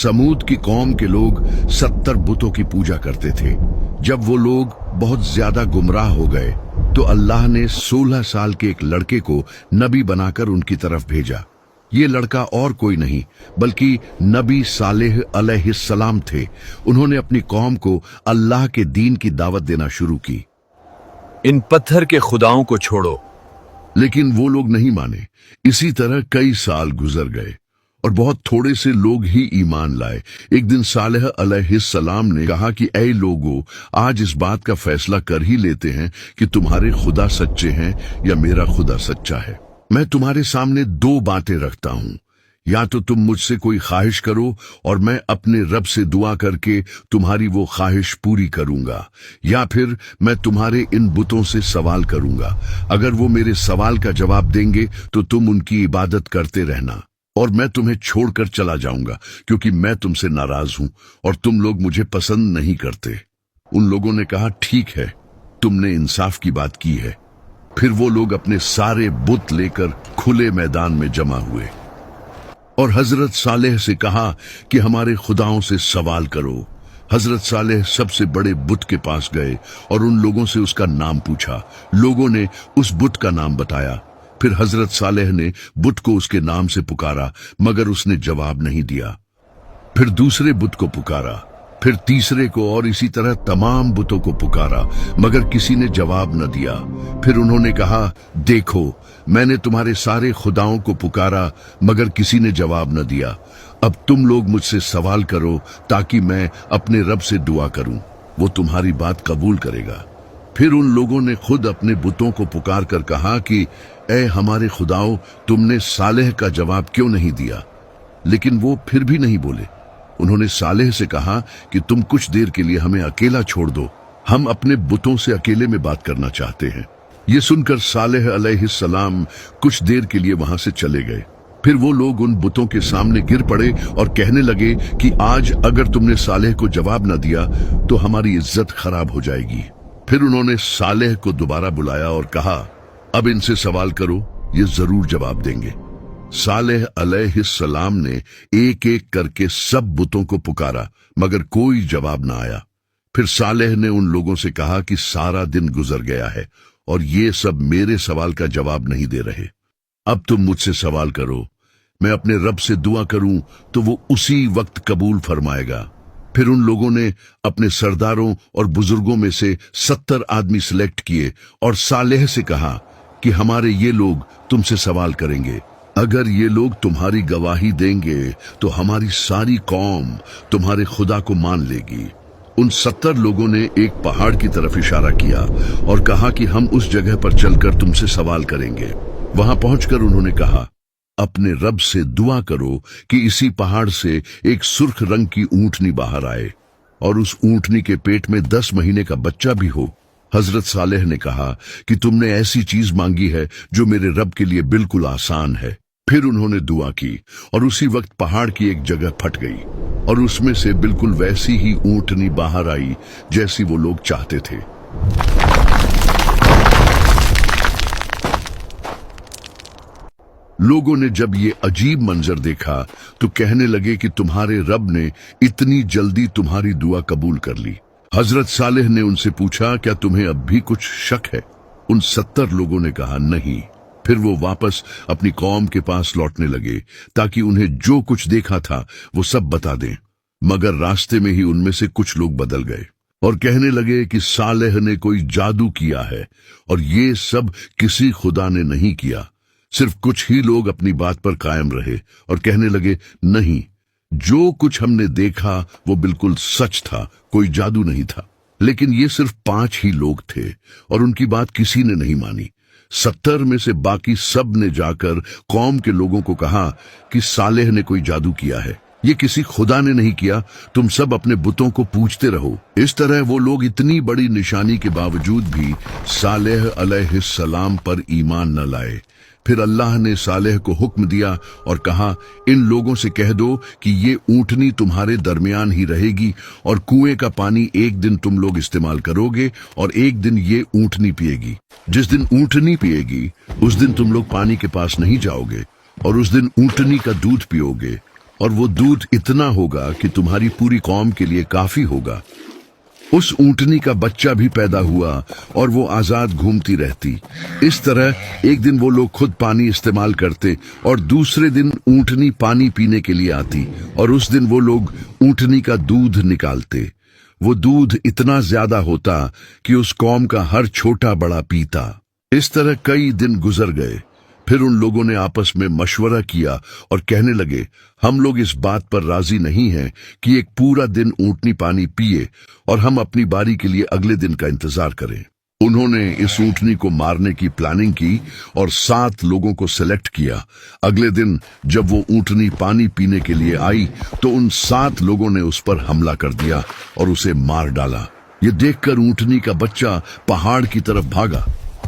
समूद की कौम के लोग 70 बुतों की पूजा करते थे। जब वो लोग बहुत ज्यादा गुमराह हो गए तो अल्लाह ने 16 साल के एक लड़के को नबी बनाकर उनकी तरफ भेजा। ये लड़का और कोई नहीं बल्कि नबी सालेह अलैहिस्सलाम थे। उन्होंने अपनी कौम को अल्लाह के दीन की दावत देना शुरू की। इन पत्थर के खुदाओं को छोड़ो। लेकिन वो लोग नहीं माने। इसी तरह कई साल गुजर गए और बहुत थोड़े से लोग ही ईमान लाए। एक दिन सालेह अलैहिस्सलाम ने कहा कि ऐ लोगों, आज इस बात का फैसला कर ही लेते हैं कि तुम्हारे खुदा सच्चे हैं या मेरा खुदा सच्चा है। मैं तुम्हारे सामने दो बातें रखता हूं, या तो तुम मुझसे कोई ख्वाहिश करो और मैं अपने रब से दुआ करके तुम्हारी वो ख्वाहिश पूरी करूंगा, या फिर मैं तुम्हारे इन बुतों से सवाल करूंगा। अगर वो मेरे सवाल का जवाब देंगे तो तुम उनकी इबादत करते रहना और मैं तुम्हें छोड़कर चला जाऊंगा, क्योंकि मैं तुमसे नाराज हूं और तुम लोग मुझे पसंद नहीं करते। उन लोगों ने कहा, ठीक है, तुमने इंसाफ की बात की है। फिर वो लोग अपने सारे बुत लेकर खुले मैदान में जमा हुए और हजरत सालेह से कहा कि हमारे खुदाओं से सवाल करो। हजरत सालेह सबसे बड़े बुत के पास गए और उन लोगों से उसका नाम पूछा। लोगों ने उस बुत का नाम बताया। फिर हजरत सालेह ने बुत को उसके नाम से पुकारा, मगर उसने जवाब नहीं दिया। फिर दूसरे बुत को पुकारा, फिर तीसरे को, और इसी तरह तमाम बुतों को पुकारा, मगर किसी ने जवाब न दिया। फिर उन्होंने कहा, देखो, मैंने तुम्हारे सारे खुदाओं को पुकारा मगर किसी ने जवाब न दिया। अब तुम लोग मुझसे सवाल करो ताकि मैं अपने रब से दुआ करूं, वो तुम्हारी बात कबूल करेगा। फिर उन लोगों ने खुद अपने बुतों को पुकार कर कहा कि ऐ हमारे खुदाओं, तुमने सालेह का जवाब क्यों नहीं दिया? लेकिन वो फिर भी नहीं बोले। उन्होंने सालेह से कहा कि तुम कुछ देर के लिए हमें अकेला छोड़ दो, हम अपने बुतों से अकेले में बात करना चाहते हैं। ये सुनकर सालेह अलैहिस्सलाम कुछ देर के लिए वहां से चले गए। फिर वो लोग उन बुतों के सामने गिर पड़े और कहने लगे कि आज अगर तुमने सालेह को जवाब न दिया तो हमारी इज्जत खराब हो जाएगी। फिर उन्होंने सालेह को दोबारा बुलाया और कहा, अब इनसे सवाल करो, ये जरूर जवाब देंगे। सालेह अलैहिस्सलाम ने एक एक करके सब बुतों को पुकारा, मगर कोई जवाब न आया। फिर सालेह ने उन लोगों से कहा कि सारा दिन गुजर गया है और ये सब मेरे सवाल का जवाब नहीं दे रहे। अब तुम मुझसे सवाल करो, मैं अपने रब से दुआ करूं तो वो उसी वक्त कबूल फरमाएगा। फिर उन लोगों ने अपने सरदारों और बुजुर्गों में से 70 आदमी सिलेक्ट किए और सालेह से कहा कि हमारे ये लोग तुमसे सवाल करेंगे। अगर ये लोग तुम्हारी गवाही देंगे तो हमारी सारी कौम तुम्हारे खुदा को मान लेगी। उन 70 लोगों ने एक पहाड़ की तरफ इशारा किया और कहा कि हम उस जगह पर चलकर तुमसे सवाल करेंगे। वहां पहुंचकर उन्होंने कहा, अपने रब से दुआ करो कि इसी पहाड़ से एक सुर्ख रंग की ऊंटनी बाहर आए और उस ऊंटनी के पेट में 10 महीने का बच्चा भी हो। हजरत सालेह ने कहा कि तुमने ऐसी चीज मांगी है जो मेरे रब के लिए बिल्कुल आसान है। फिर उन्होंने दुआ की और उसी वक्त पहाड़ की एक जगह फट गई और उसमें से बिल्कुल वैसी ही ऊंटनी बाहर आई जैसी वो लोग चाहते थे। लोगों ने जब ये अजीब मंजर देखा तो कहने लगे कि तुम्हारे रब ने इतनी जल्दी तुम्हारी दुआ कबूल कर ली। हजरत सालेह ने उनसे पूछा, क्या तुम्हें अब भी कुछ शक है? उन 70 लोगों ने कहा, नहीं। फिर वो वापस अपनी कौम के पास लौटने लगे ताकि उन्हें जो कुछ देखा था वो सब बता दें, मगर रास्ते में ही उनमें से कुछ लोग बदल गए और कहने लगे कि सालेह ने कोई जादू किया है, और ये सब किसी खुदा ने नहीं किया। सिर्फ कुछ ही लोग अपनी बात पर कायम रहे और कहने लगे, नहीं, जो कुछ हमने देखा वो बिल्कुल सच था, कोई जादू नहीं था। लेकिन ये सिर्फ 5 ही लोग थे और उनकी बात किसी ने नहीं मानी। 70 में से बाकी सब ने जाकर कौम के लोगों को कहा कि सालेह ने कोई जादू किया है, ये किसी खुदा ने नहीं किया, तुम सब अपने बुतों को पूजते रहो। इस तरह वो लोग इतनी बड़ी निशानी के बावजूद भी सालेह अलैहिस्सलाम पर ईमान न लाए। फिर अल्लाह ने सालेह को हुक्म दिया और कहा, इन लोगों से कह दो कि ये ऊंटनी तुम्हारे दरमियान ही रहेगी और कुएं का पानी एक दिन तुम लोग इस्तेमाल करोगे और एक दिन ये ऊंटनी पिएगी। जिस दिन ऊंटनी पिएगी उस दिन तुम लोग पानी के पास नहीं जाओगे और उस दिन ऊंटनी का दूध पियोगे और वो दूध इतना होगा कि तुम्हारी पूरी कौम के लिए काफी होगा। उस ऊंटनी का बच्चा भी पैदा हुआ और वो आजाद घूमती रहती। इस तरह एक दिन वो लोग खुद पानी इस्तेमाल करते और दूसरे दिन ऊंटनी पानी पीने के लिए आती और उस दिन वो लोग ऊंटनी का दूध निकालते। वो दूध इतना ज्यादा होता कि उस कौम का हर छोटा बड़ा पीता। इस तरह कई दिन गुजर गए। फिर उन लोगों ने आपस में मशवरा किया और कहने लगे, हम लोग इस बात पर राजी नहीं हैं कि एक पूरा दिन ऊंटनी पानी पिए और हम अपनी बारी के लिए अगले दिन का इंतजार करें। उन्होंने इस ऊंटनी को मारने की प्लानिंग की और 7 लोगों को सिलेक्ट किया। अगले दिन जब वो ऊंटनी पानी पीने के लिए आई तो उन 7 लोगों ने उस पर हमला कर दिया और उसे मार डाला। ये देखकर ऊंटनी का बच्चा पहाड़ की तरफ भागा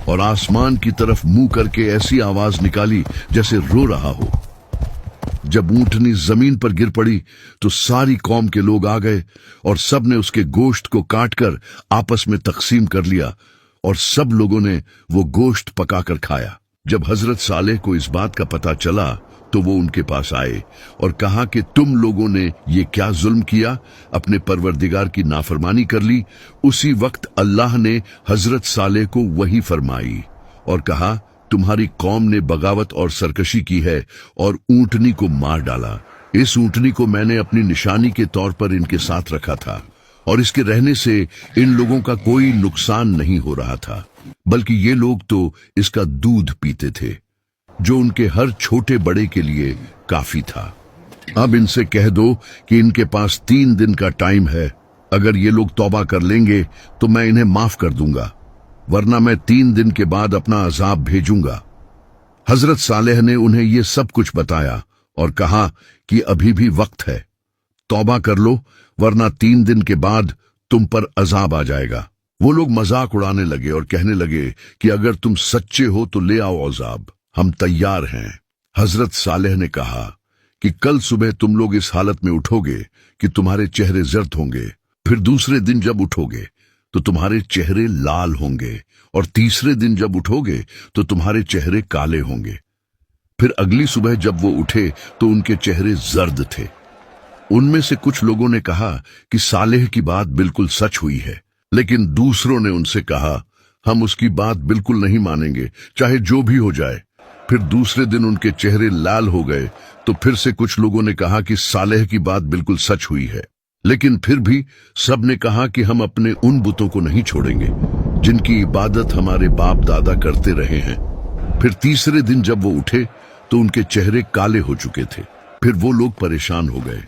और आसमान की तरफ मुंह करके ऐसी आवाज निकाली जैसे रो रहा हो। जब ऊंटनी जमीन पर गिर पड़ी तो सारी कौम के लोग आ गए और सब ने उसके गोश्त को काटकर आपस में तकसीम कर लिया और सब लोगों ने वो गोश्त पकाकर खाया। जब हजरत सालेह को इस बात का पता चला तो वो उनके पास आए और कहा कि तुम लोगों ने ये क्या जुल्म किया, अपने परवरदिगार की नाफरमानी कर ली। उसी वक्त अल्लाह ने हजरत सालेह को वही फरमाई और कहा, तुम्हारी कौम ने बगावत और सरकशी की है और ऊंटनी को मार डाला। इस ऊंटनी को मैंने अपनी निशानी के तौर पर इनके साथ रखा था और इसके रहने से इन लोगों का कोई नुकसान नहीं हो रहा था, बल्कि ये लोग तो इसका दूध पीते थे जो उनके हर छोटे बड़े के लिए काफी था। अब इनसे कह दो कि इनके पास 3 दिन का टाइम है। अगर ये लोग तौबा कर लेंगे तो मैं इन्हें माफ कर दूंगा, वरना मैं 3 दिन के बाद अपना अजाब भेजूंगा। हजरत सालेह ने उन्हें ये सब कुछ बताया और कहा कि अभी भी वक्त है, तौबा कर लो, वरना 3 दिन के बाद तुम पर अजाब आ जाएगा। वो लोग मजाक उड़ाने लगे और कहने लगे कि अगर तुम सच्चे हो तो ले आओ अजाब, हम तैयार हैं। हजरत सालेह ने कहा कि कल सुबह तुम लोग इस हालत में उठोगे कि तुम्हारे चेहरे जर्द होंगे, फिर दूसरे दिन जब उठोगे तो तुम्हारे चेहरे लाल होंगे और तीसरे दिन जब उठोगे तो तुम्हारे चेहरे काले होंगे। फिर अगली सुबह जब वो उठे तो उनके चेहरे जर्द थे। उनमें से कुछ लोगों ने कहा कि सालेह की बात बिल्कुल सच हुई है, लेकिन दूसरों ने उनसे कहा, हम उसकी बात बिल्कुल नहीं मानेंगे, चाहे जो भी हो जाए। फिर दूसरे दिन उनके चेहरे लाल हो गए तो फिर से कुछ लोगों ने कहा कि सालेह की बात बिल्कुल सच हुई है, लेकिन फिर भी सब ने कहा कि हम अपने उन बुतों को नहीं छोड़ेंगे जिनकी इबादत हमारे बाप दादा करते रहे हैं। फिर तीसरे दिन जब वो उठे तो उनके चेहरे काले हो चुके थे। फिर वो लोग परेशान हो गए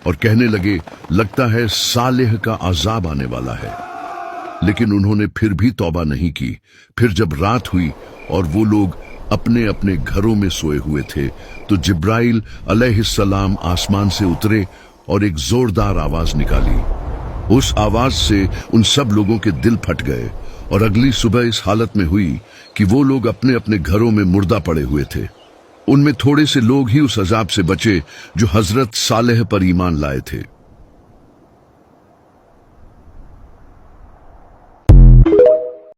और कहने लगे, लगता है सालेह का अजाब आने वाला है। लेकिन उन्होंने फिर भी तौबा नहीं की। फिर जब रात हुई और वो लोग अपने अपने घरों में सोए हुए थे तो जिब्राइल अलैहिस्सलाम आसमान से उतरे और एक जोरदार आवाज निकाली। उस आवाज से उन सब लोगों के दिल फट गए और अगली सुबह इस हालत में हुई कि वो लोग अपने अपने घरों में मुर्दा पड़े हुए थे। उनमें थोड़े से लोग ही उस अजाब से बचे जो हजरत सालेह पर ईमान लाए थे।